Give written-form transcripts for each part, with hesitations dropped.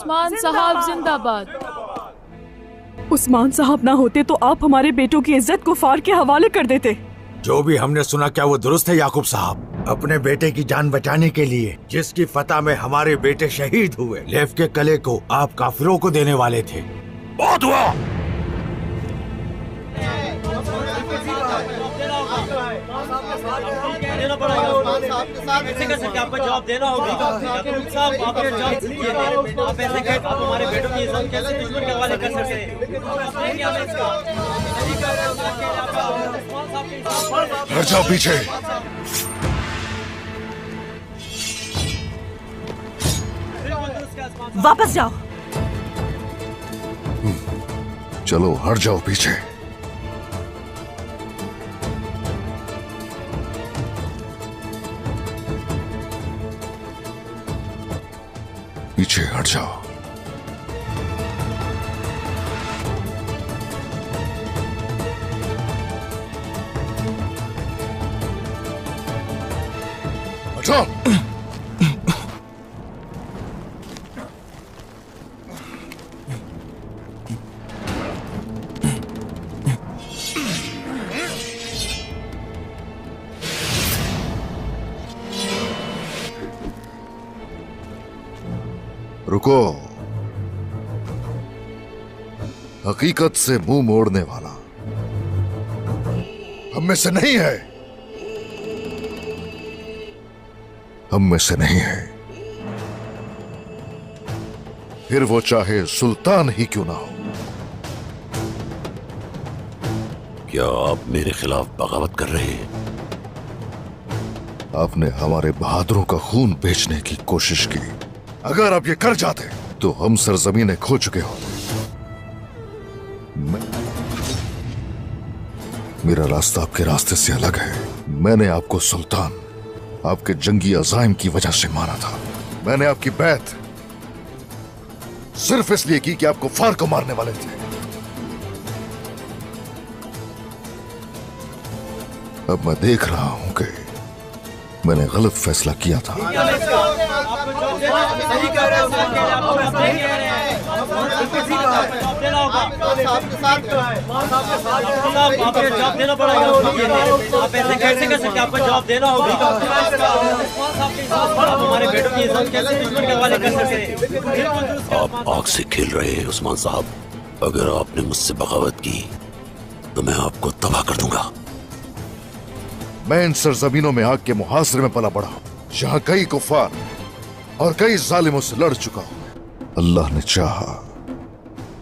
उस्मान साहब जिंदाबाद। उस्मान साहब ना होते तो आप हमारे बेटों की इज्जत कुफार के हवाले कर देते। जो भी हमने सुना क्या वो दुरुस्त है याकूब साहब? अपने बेटे की जान बचाने के लिए जिसकी फतह में हमारे बेटे शहीद हुए, लेफ के कले को आप काफिरों को देने वाले थे। बहुत हुआ। आपको जवाब देना होगा। साहब आपने जवाब दिए थे, आप ऐसे कहे आप हमारे बेटों की इज्जत कैसे दुश्मन के हवाले कर सकते हैं? हट जाओ पीछे। वापस जाओ। चलो हट जाओ पीछे। पीछे हट जाओ। हटो। रुको। हकीकत से मुंह मोड़ने वाला हम में से नहीं है, हम में से नहीं है। फिर वो चाहे सुल्तान ही क्यों ना हो। क्या आप मेरे खिलाफ बगावत कर रहे हैं? आपने हमारे बहादुरों का खून बेचने की कोशिश की। अगर आप ये कर जाते तो हम सरजमीनें खो चुके होते। मेरा रास्ता आपके रास्ते से अलग है। मैंने आपको सुल्तान, आपके जंगी अज़ाइम की वजह से माना था। मैंने आपकी बैत सिर्फ इसलिए की कि आप कुफार को मारने वाले थे। अब मैं देख रहा हूं कि मैंने गलत फैसला किया था। आपको जवाब देना पड़ेगा। आप ऐसे कैसे कर सकते? आपको जवाब देना होगा। हमारे बेटों की इज्जत कैसे दुश्मन के हवाले कर सकते हैं? आप आग से खेल रहे हैं उस्मान साहब। अगर आपने मुझसे बगावत की तो मैं आपको तबाह कर दूंगा। मैं इन सरजमीनों में आग के मुहासरे में पला बड़ा हूं, जहां कई कुफार और कई जालिमों से लड़ चुका हूं। अल्लाह ने चाहा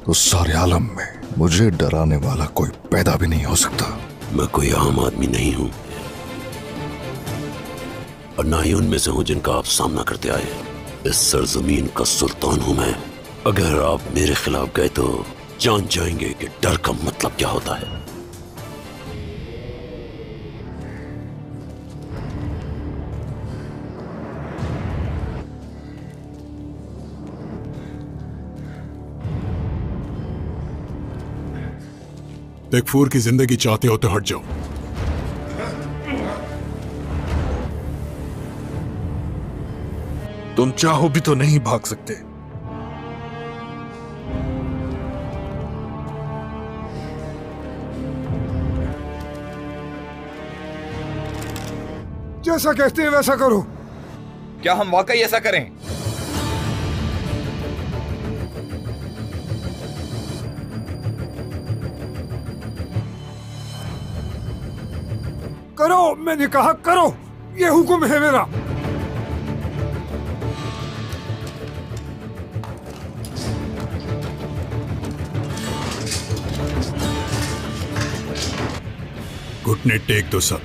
तो सारे आलम में मुझे डराने वाला कोई पैदा भी नहीं हो सकता। मैं कोई आम आदमी नहीं हूं और ना ही उनमें से हूं जिनका आप सामना करते आए। इस सरजमीन का सुल्तान हूं मैं। अगर आप मेरे खिलाफ गए तो जान जाएंगे कि डर का मतलब क्या होता है। बेगफूर की जिंदगी चाहते हो तो हट जाओ। तुम चाहो भी तो नहीं भाग सकते। जैसा कहते हैं वैसा करो। क्या हम वाकई ऐसा करें? करो, मैंने कहा करो, ये हुक्म है मेरा। घुटने टेक दो सब।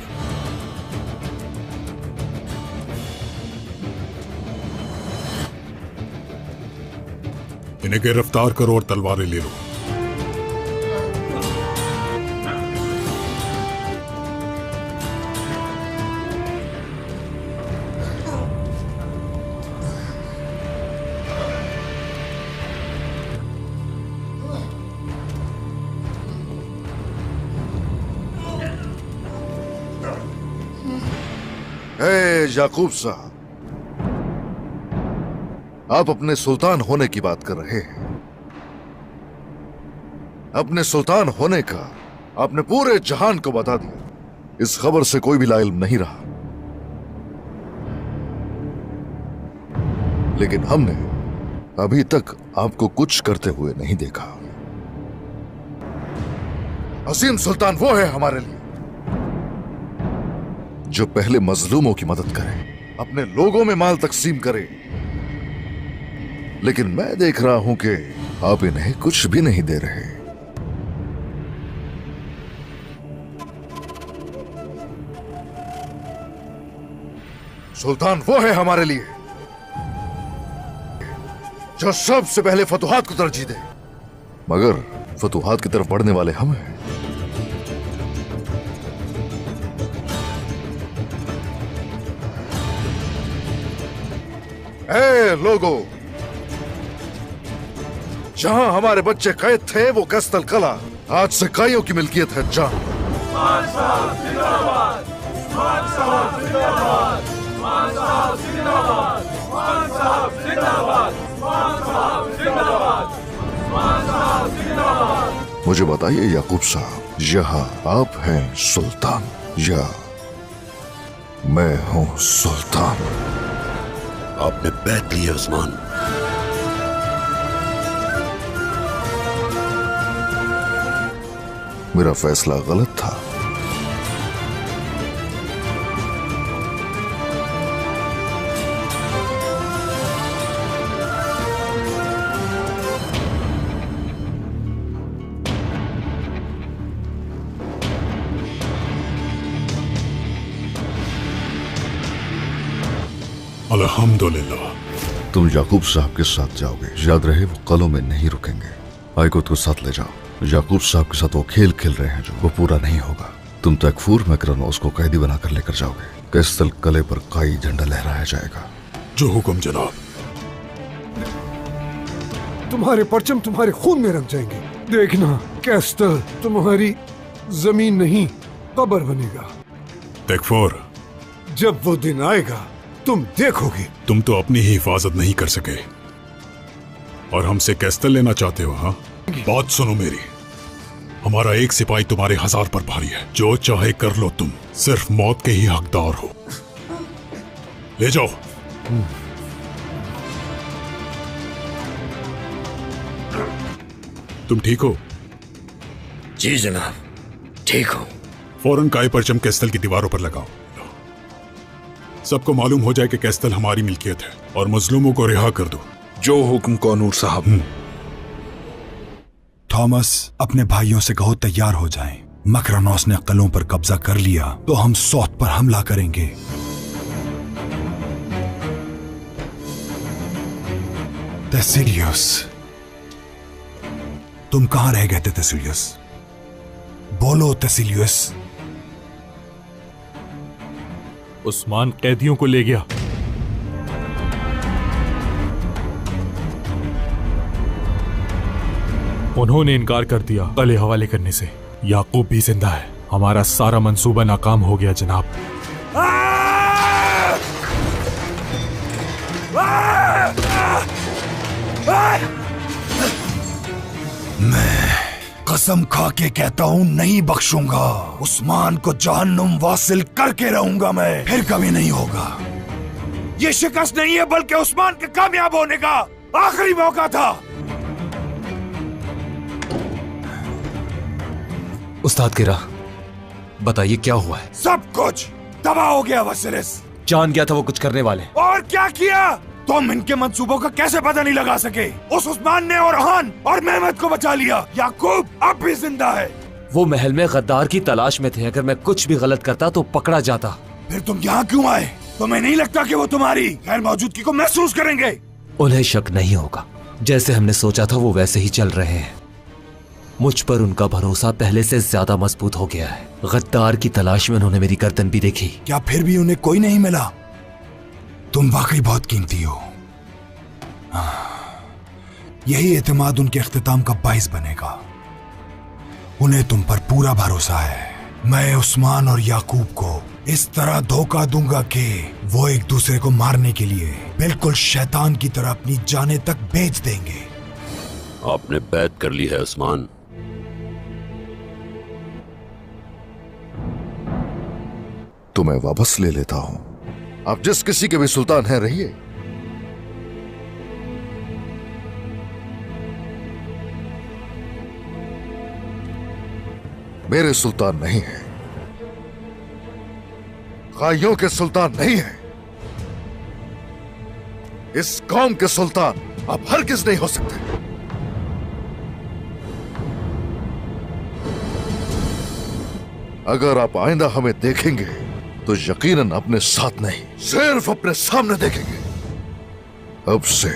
इन्हें गिरफ्तार करो और तलवारें ले लो। याकूब साहब, आप अपने सुल्तान होने की बात कर रहे हैं। अपने सुल्तान होने का आपने पूरे जहान को बता दिया। इस खबर से कोई भी लाइल्म नहीं रहा, लेकिन हमने अभी तक आपको कुछ करते हुए नहीं देखा। असीम सुल्तान वो है हमारे लिए जो पहले मजलूमों की मदद करे, अपने लोगों में माल तकसीम करे, लेकिन मैं देख रहा हूं कि आप इन्हें कुछ भी नहीं दे रहे। सुल्तान वो है हमारे लिए जो सबसे पहले फतुहात को तरजीह दे, मगर फतुहात की तरफ बढ़ने वाले हम हैं। ए लोगों, जहां हमारे बच्चे कैद थे वो कस्तल कला आज से काइयों की मिल्कियत है। जहां मुझे बताइए याकूब साहब, यहाँ आप हैं सुल्तान या मैं हूं सुल्तान? आपने बैठ ली है उस्मान। मेरा फैसला गलत था। अल्हम्दुलिल्लाह। तुम याकूब साहब के साथ जाओगे, याद रहे वो कलों में नहीं रुकेंगे। आयकुत को साथ ले जाओ। याकूब साहब के साथ वो खेल खेल रहे हैं जो वो पूरा नहीं होगा। तुम तकफूर मैकरनोस को कैदी बनाकर लेकर जाओगे। कैस्तल कले पर काई झंडा लहराया जाएगा। जो हुक्म जनाब। तुम्हारे परचम तुम्हारे खून में रंग जाएंगे। देखना कैस्टल तुम्हारी जमीन नहीं कब्र बनेगा। तकफूर, जब वो दिन आएगा तुम देखोगे। तुम तो अपनी ही हिफाजत नहीं कर सके और हमसे कैस्टल लेना चाहते हो? हाँ, बात सुनो मेरी। हमारा एक सिपाही तुम्हारे 1000 पर भारी है। जो चाहे कर लो, तुम सिर्फ मौत के ही हकदार हो। ले जाओ। तुम ठीक हो? जी जनाब, ठीक हो। फौरन काय परचम कैस्टल की दीवारों पर लगाओ। सबको मालूम हो जाए कि कैस्टल हमारी मिल्कियत है और मजलूमों को रिहा कर दो। जो हुक्म कौनूर साहब। थॉमस, अपने भाइयों से कहो तैयार हो जाएं। मैकरनोस ने कलों पर कब्जा कर लिया तो हम सौत पर हमला करेंगे। तेसिलियस, तुम कहां रह गए थे तेसिलियस? बोलो तेसिलियस। उस्मान कैदियों को ले गया। उन्होंने इनकार कर दिया कले हवाले करने से। याकूब भी जिंदा है। हमारा सारा मंसूबा नाकाम हो गया जनाब। मैं कसम खा के कहता हूं, नहीं बख्शूंगा। उस्मान को जहन्नुम वासिल करके रहूंगा मैं, फिर कभी नहीं होगा। ये शिकस्त नहीं है बल्कि उस्मान के कामयाब होने का आखिरी मौका था। उस्ताद गिरा, बताइए क्या हुआ है? सब कुछ तबाह हो गया वसीलिस। जान गया था वो कुछ करने वाले। और क्या किया? तुम इनके मंसूबों का कैसे पता नहीं लगा सके? उस उस्मान ने ओरहान और मेहमद को बचा लिया। याकूब अब भी जिंदा है। वो महल में गद्दार की तलाश में थे। अगर मैं कुछ भी गलत करता तो पकड़ा जाता। फिर तुम यहाँ क्यों आए? तुम्हें नहीं लगता कि वो तुम्हारी गैर मौजूदगी को महसूस करेंगे? उन्हें शक नहीं होगा। जैसे हमने सोचा था वो वैसे ही चल रहे हैं। मुझ पर उनका भरोसा पहले से ज्यादा मजबूत हो गया है। गद्दार की तलाश में उन्होंने मेरी गर्दन भी देखी। क्या फिर भी उन्हें कोई नहीं मिला? तुम वाकई बहुत कीमती हो। यही एतमाद उनके इख्तिताम का बाइस बनेगा। उन्हें तुम पर पूरा भरोसा है। मैं उस्मान और याकूब को इस तरह धोखा दूंगा कि वो एक दूसरे को मारने के लिए बिल्कुल शैतान की तरह अपनी जानें तक बेच देंगे। आपने बैत कर ली है उस्मान। तो मैं वापस ले लेता हूं। आप जिस किसी के भी सुल्तान हैं रहिए। मेरे सुल्तान नहीं है, काइयों के सुल्तान नहीं है, इस कौम के सुल्तान आप हरगिज़ नहीं हो सकते। अगर आप आइंदा हमें देखेंगे तो यकीनन अपने साथ नहीं, सिर्फ अपने सामने देखेंगे। अब से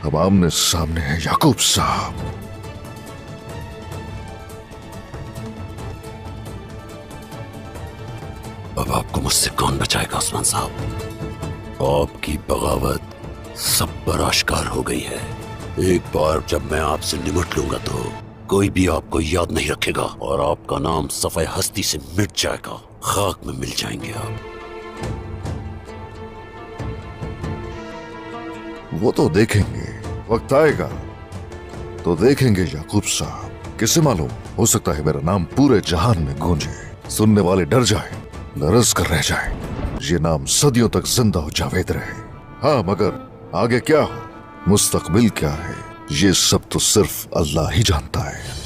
अब आमने सामने है याकूब साहब। अब आपको मुझसे कौन बचाएगा उस्मान साहब? आपकी बगावत सब पर आश्कार हो गई है। एक बार जब मैं आपसे निमट लूंगा तो कोई भी आपको याद नहीं रखेगा और आपका नाम सफाई हस्ती से मिट जाएगा, खाक में मिल जाएंगे आप। वो तो देखेंगे, वक्त आएगा तो देखेंगे याकूब साहब। किसे मालूम, हो सकता है मेरा नाम पूरे जहान में गूंजे, सुनने वाले डर जाए, लरज कर रह जाए, ये नाम सदियों तक जिंदा हो जावेद रहे। हाँ, मगर आगे क्या हो, मुस्तकबिल क्या है, ये सब तो सिर्फ अल्लाह ही जानता है।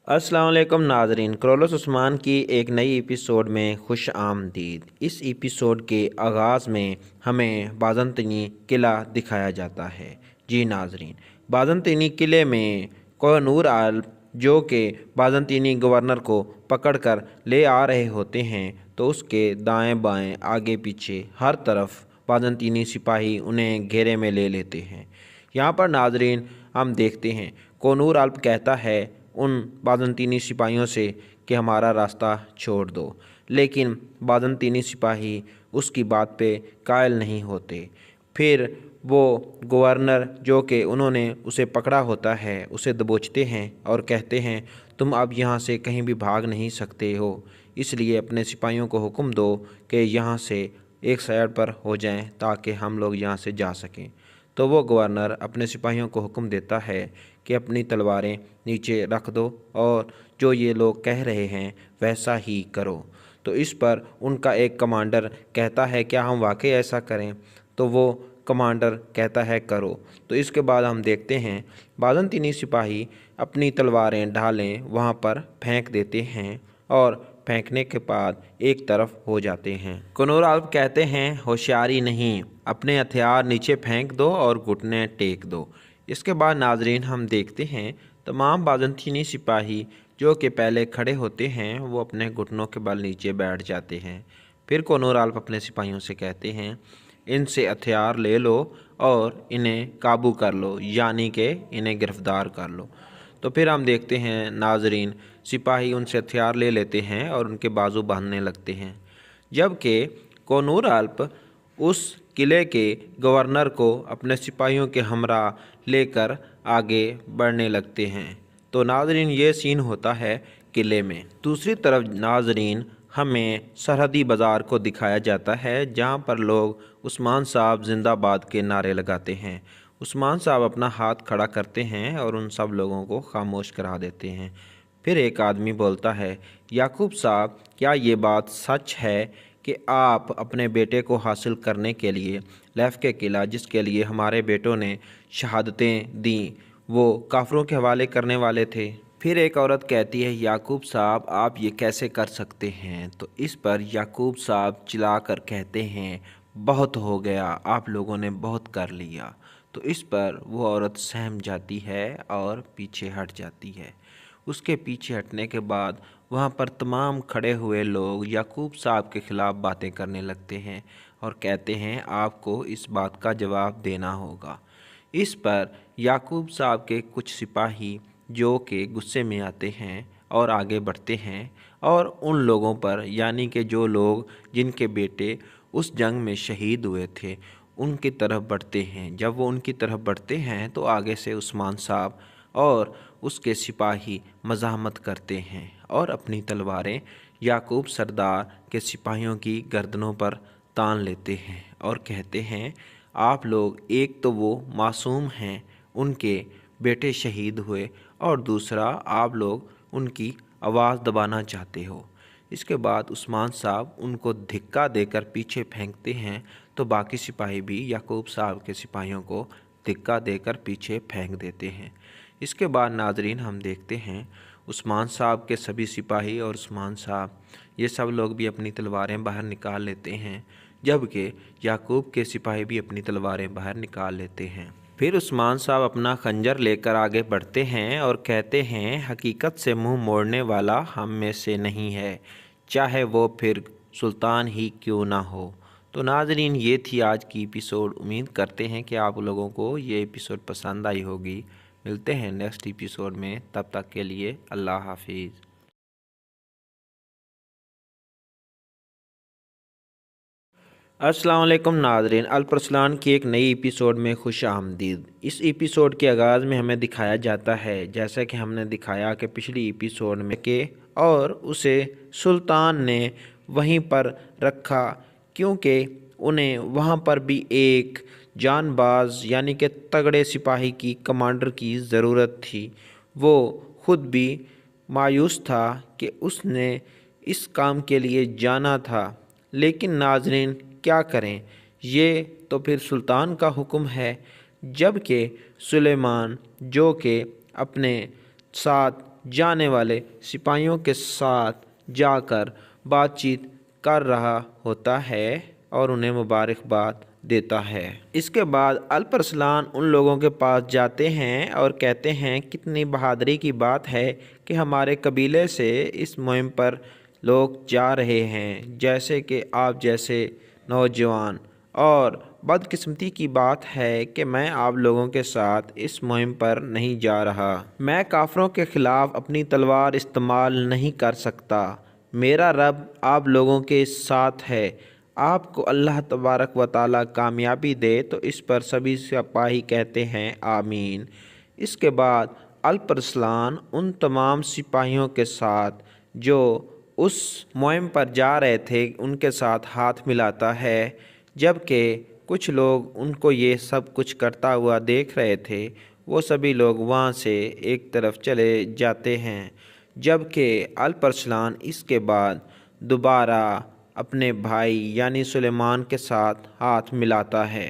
अस्सलाम वालेकुम नाजरीन, क्रोलोस उस्मान की एक नई एपिसोड में खुश आमदीद। इस एपिसोड के आगाज़ में हमें बाज़ंतीनी किला दिखाया जाता है। जी नाजरीन, बाज़ंतीनी किले में कोनूर आल जो कि बाज़ंतीनी गवर्नर को पकड़कर ले आ रहे होते हैं तो उसके दाएं बाएं आगे पीछे हर तरफ बाज़ंतीनी सिपाही उन्हें घेरे में ले लेते हैं। यहाँ पर नाजरीन हम देखते हैं कोनूर आल्प कहता है उन बाज़ंतीनी सिपाहियों से कि हमारा रास्ता छोड़ दो, लेकिन बाज़ंतीनी सिपाही उसकी बात पे कायल नहीं होते। फिर वो गवर्नर जो कि उन्होंने उसे पकड़ा होता है उसे दबोचते हैं और कहते हैं तुम अब यहाँ से कहीं भी भाग नहीं सकते हो, इसलिए अपने सिपाहियों को हुक्म दो कि यहाँ से एक साइड पर हो जाएं ताकि हम लोग यहाँ से जा सकें। तो वो गवर्नर अपने सिपाहियों को हुक्म देता है कि अपनी तलवारें नीचे रख दो और जो ये लोग कह रहे हैं वैसा ही करो। तो इस पर उनका एक कमांडर कहता है क्या हम वाकई ऐसा करें? तो वो कमांडर कहता है करो। तो इसके बाद हम देखते हैं बाज़ंतीनी सिपाही अपनी तलवारें ढालें वहाँ पर फेंक देते हैं और फेंकने के बाद एक तरफ हो जाते हैं। कोनूर आल्प कहते हैं होशियारी नहीं, अपने हथियार नीचे फेंक दो और घुटने टेक दो। इसके बाद नाजरीन हम देखते हैं तमाम बाज़ंतीनी सिपाही जो कि पहले खड़े होते हैं वो अपने घुटनों के बल नीचे बैठ जाते हैं। फिर कोनूर आल्प अपने सिपाहियों से कहते हैं इनसे हथियार ले लो और इन्हें काबू कर लो, यानी कि इन्हें गिरफ्तार कर लो। तो फिर हम देखते हैं नाजरीन सिपाही उनसे हथियार ले लेते हैं और उनके बाजू बांधने लगते हैं, जबकि कोनूर आल्प उस किले के गवर्नर को अपने सिपाहियों के हमरा लेकर आगे बढ़ने लगते हैं। तो नाजरीन ये सीन होता है किले में। दूसरी तरफ नाजरीन हमें सरहदी बाज़ार को दिखाया जाता है, जहां पर लोग उस्मान साहब जिंदाबाद के नारे लगाते हैं। उस्मान साहब अपना हाथ खड़ा करते हैं और उन सब लोगों को खामोश करा देते हैं। फिर एक आदमी बोलता है, याकूब साहब क्या ये बात सच है कि आप अपने बेटे को हासिल करने के लिए लेफ के किला, जिसके लिए हमारे बेटों ने शहादतें दी, वो काफरों के हवाले करने वाले थे? फिर एक औरत कहती है, याकूब साहब आप ये कैसे कर सकते हैं? तो इस पर याकूब साहब चिल्लाकर कहते हैं, बहुत हो गया, आप लोगों ने बहुत कर लिया। तो इस पर वो औरत सहम जाती है और पीछे हट जाती है। उसके पीछे हटने के बाद वहाँ पर तमाम खड़े हुए लोग याकूब साहब के ख़िलाफ़ बातें करने लगते हैं और कहते हैं आपको इस बात का जवाब देना होगा। इस पर याकूब साहब के कुछ सिपाही जो कि गुस्से में आते हैं और आगे बढ़ते हैं और उन लोगों पर, यानी कि जो लोग जिनके बेटे उस जंग में शहीद हुए थे, उनकी तरफ बढ़ते हैं। जब वो उनकी तरफ बढ़ते हैं तो आगे से उस्मान साहब और उसके सिपाही मज़ाहमत करते हैं और अपनी तलवारें याकूब सरदार के सिपाहियों की गर्दनों पर तान लेते हैं और कहते हैं आप लोग, एक तो वो मासूम हैं, उनके बेटे शहीद हुए, और दूसरा आप लोग उनकी आवाज़ दबाना चाहते हो। इसके बाद उस्मान साहब उनको धिक्का देकर पीछे फेंकते हैं तो बाकी सिपाही भी याकूब साहब के सिपाहियों को धिक्का देकर पीछे फेंक देते हैं। इसके बाद नाजरीन हम देखते हैं उस्मान साहब के सभी सिपाही और उस्मान साहब ये सब लोग भी अपनी तलवारें बाहर निकाल लेते हैं, जबकि याकूब के सिपाही भी अपनी तलवारें बाहर निकाल लेते हैं। फिर उस्मान साहब अपना खंजर लेकर आगे बढ़ते हैं और कहते हैं हकीकत से मुंह मोड़ने वाला हम में से नहीं है, चाहे वो फिर सुल्तान ही क्यों ना हो। तो नाजरीन ये थी आज की एपिसोड। उम्मीद करते हैं कि आप लोगों को ये एपिसोड पसंद आई होगी। मिलते हैं नेक्स्ट एपिसोड में, तब तक के लिए अल्लाह हाफिज़। अस्सलाम वालेकुम नाज़रीन, अल-परसलान की एक नई एपिसोड में खुश आमदीद। इस एपिसोड के आगाज़ में हमें दिखाया जाता है, जैसा कि हमने दिखाया कि पिछली एपिसोड में के और उसे सुल्तान ने वहीं पर रखा, क्योंकि उन्हें वहाँ पर भी एक जानबाज यानी कि तगड़े सिपाही की, कमांडर की ज़रूरत थी। वो ख़ुद भी मायूस था कि उसने इस काम के लिए जाना था, लेकिन नाज़रीन क्या करें, ये तो फिर सुल्तान का हुक्म है। जबकि सुलेमान जो कि अपने साथ जाने वाले सिपाहियों के साथ जाकर बातचीत कर रहा होता है और उन्हें मुबारकबाद देता है। इसके बाद अल-परसलान उन लोगों के पास जाते हैं और कहते हैं कितनी बहादुरी की बात है कि हमारे कबीले से इस मुहिम पर लोग जा रहे हैं, जैसे कि आप जैसे नौजवान, और बदकिस्मती की बात है कि मैं आप लोगों के साथ इस मुहिम पर नहीं जा रहा। मैं काफरों के ख़िलाफ़ अपनी तलवार इस्तेमाल नहीं कर सकता। मेरा रब आप लोगों के साथ है। आपको अल्लाह तबारक व तआला कामयाबी दे। तो इस पर सभी सिपाही कहते हैं आमीन। इसके बाद अल-परसलान उन तमाम सिपाहियों के साथ जो उस मुहिम पर जा रहे थे उनके साथ हाथ मिलाता है, जबकि कुछ लोग उनको ये सब कुछ करता हुआ देख रहे थे। वो सभी लोग वहाँ से एक तरफ चले जाते हैं, जबकि अल-परसलान इसके बाद दोबारा अपने भाई यानी सुलेमान के साथ हाथ मिलाता है।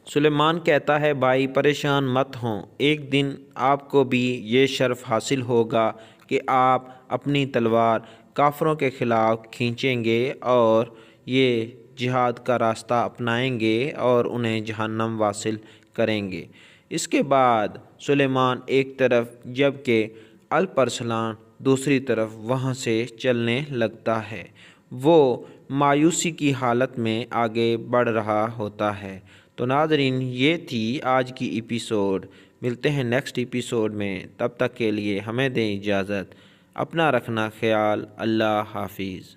सुलेमान कहता है भाई परेशान मत हों, एक दिन आपको भी ये शर्फ हासिल होगा कि आप अपनी तलवार काफरों के ख़िलाफ़ खींचेंगे और ये जिहाद का रास्ता अपनाएंगे और उन्हें जहन्नम वासिल करेंगे। इसके बाद सुलेमान एक तरफ जबकि अल-परसलान दूसरी तरफ वहाँ से चलने लगता है। वो मायूसी की हालत में आगे बढ़ रहा होता है। तो नाज़रीन ये थी आज की एपिसोड। मिलते हैं नेक्स्ट एपिसोड में, तब तक के लिए हमें दें इजाज़त। अपना रखना ख्याल। अल्लाह हाफिज़।